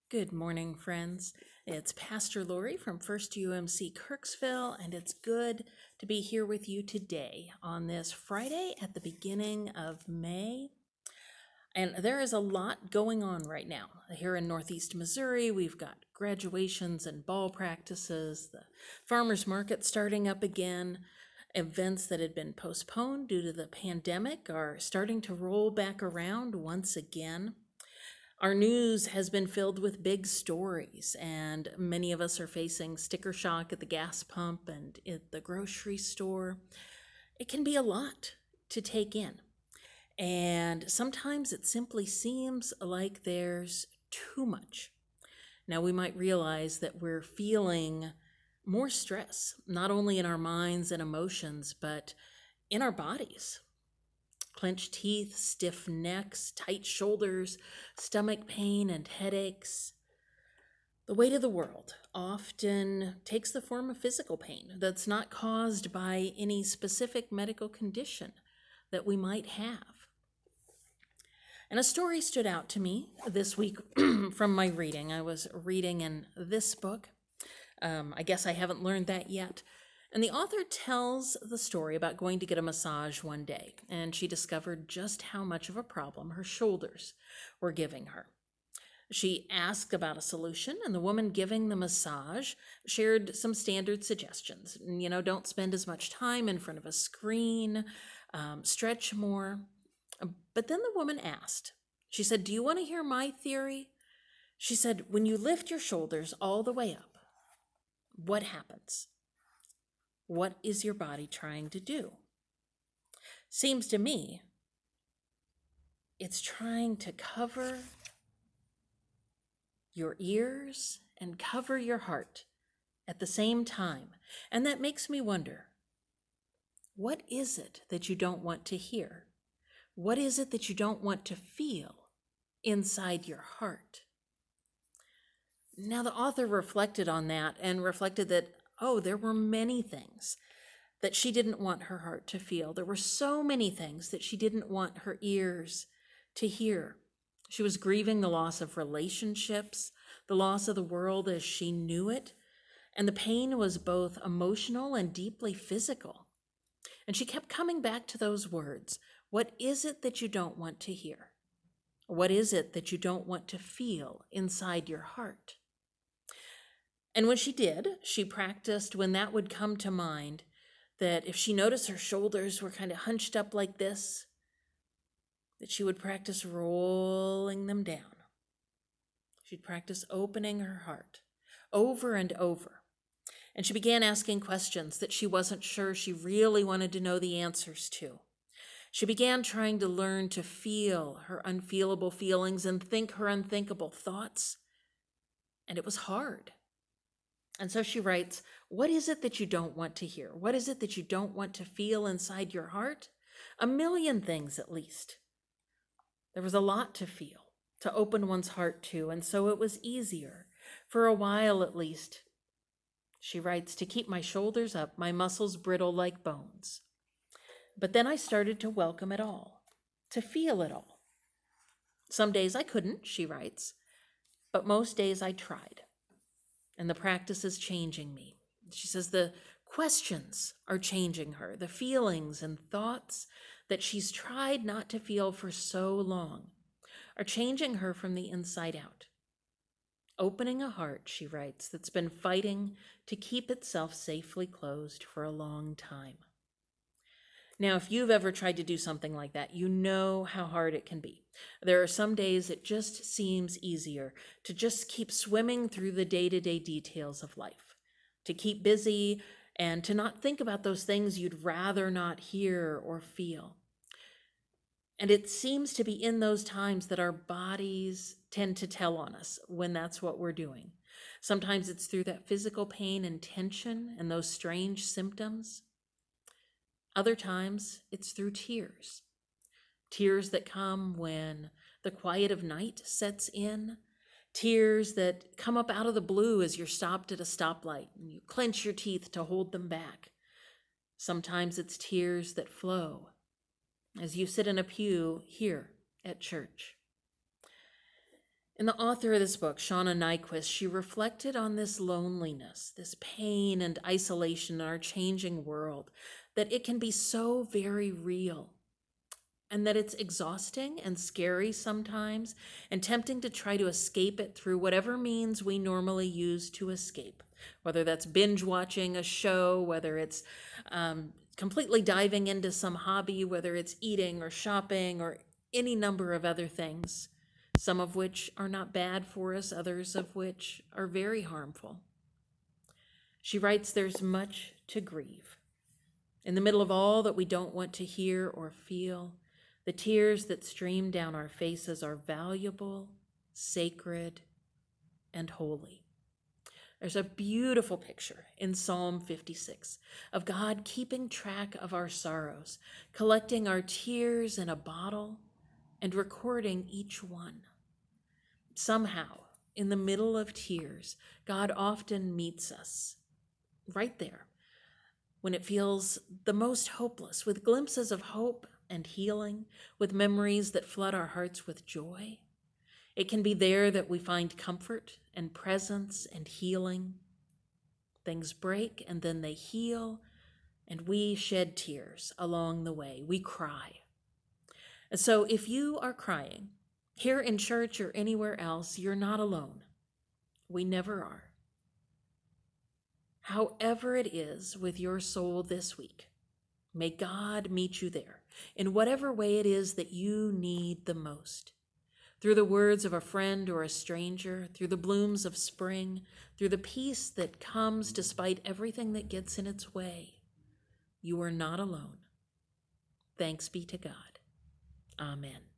Good morning, friends. It's Pastor Lorri from First UMC Kirksville, and it's good to be here with you today on this Friday at the beginning of May. And there is a lot going on right now. Here in Northeast Missouri, we've got graduations and ball practices, the farmers market starting up again. Events that had been postponed due to the pandemic are starting to roll back around once again. Our news has been filled with big stories, and many of us are facing sticker shock at the gas pump and at the grocery store. It can be a lot to take in, and sometimes it simply seems like there's too much. Now, we might realize that we're feeling more stress, not only in our minds and emotions, but in our bodies. Clenched teeth, stiff necks, tight shoulders, stomach pain, and headaches. The weight of the world often takes the form of physical pain that's not caused by any specific medical condition that we might have. And a story stood out to me this week from my reading. I was reading in this book. I guess I haven't learned that yet. And the author tells the story about going to get a massage one day, and she discovered just how much of a problem her shoulders were giving her. She asked about a solution, and the woman giving the massage shared some standard suggestions. Don't spend as much time in front of a screen, stretch more. But then the woman asked, she said, "Do you want to hear my theory?" She said, "When you lift your shoulders all the way up, what happens? What is your body trying to do?" Seems to me it's trying to cover your ears and cover your heart at the same time. And that makes me wonder, what is it that you don't want to hear? What is it that you don't want to feel inside your heart? Now, the author reflected on that and reflected that, there were many things that she didn't want her heart to feel. There were so many things that she didn't want her ears to hear. She was grieving the loss of relationships, the loss of the world as she knew it, and the pain was both emotional and deeply physical. And she kept coming back to those words. What is it that you don't want to hear? What is it that you don't want to feel inside your heart? And when she did, she practiced when that would come to mind, that if she noticed her shoulders were kind of hunched up like this, that she would practice rolling them down. She'd practice opening her heart over and over. And she began asking questions that she wasn't sure she really wanted to know the answers to. She began trying to learn to feel her unfeelable feelings and think her unthinkable thoughts. And it was hard. And so she writes, what is it that you don't want to hear? What is it that you don't want to feel inside your heart? A million things, at least. There was a lot to feel, to open one's heart to, and so it was easier, for a while at least. She writes, to keep my shoulders up, my muscles brittle like bones. But then I started to welcome it all, to feel it all. Some days I couldn't, she writes, but most days I tried. And the practice is changing me. She says the questions are changing her, the feelings and thoughts that she's tried not to feel for so long are changing her from the inside out. Opening a heart, she writes, that's been fighting to keep itself safely closed for a long time. Now, if you've ever tried to do something like that, you know how hard it can be. There are some days it just seems easier to just keep swimming through the day-to-day details of life, to keep busy and to not think about those things you'd rather not hear or feel. And it seems to be in those times that our bodies tend to tell on us when that's what we're doing. Sometimes it's through that physical pain and tension and those strange symptoms. Other times, it's through tears. Tears that come when the quiet of night sets in. Tears that come up out of the blue as you're stopped at a stoplight and you clench your teeth to hold them back. Sometimes it's tears that flow as you sit in a pew here at church. And the author of this book, Shauna Nyquist, she reflected on this loneliness, this pain and isolation in our changing world, that it can be so very real, and that it's exhausting and scary sometimes, and tempting to try to escape it through whatever means we normally use to escape, whether that's binge watching a show, whether it's completely diving into some hobby, whether it's eating or shopping or any number of other things, some of which are not bad for us, others of which are very harmful. She writes, there's much to grieve. In the middle of all that we don't want to hear or feel, the tears that stream down our faces are valuable, sacred, and holy. There's a beautiful picture in Psalm 56 of God keeping track of our sorrows, collecting our tears in a bottle, and recording each one. Somehow, in the middle of tears, God often meets us right there when it feels the most hopeless, with glimpses of hope and healing, with memories that flood our hearts with joy. It can be there that we find comfort and presence and healing. Things break and then they heal, and we shed tears along the way. We cry. And so if you are crying, here in church or anywhere else, you're not alone. We never are. However it is with your soul this week, may God meet you there in whatever way it is that you need the most. Through the words of a friend or a stranger, through the blooms of spring, through the peace that comes despite everything that gets in its way. You are not alone. Thanks be to God. Amen.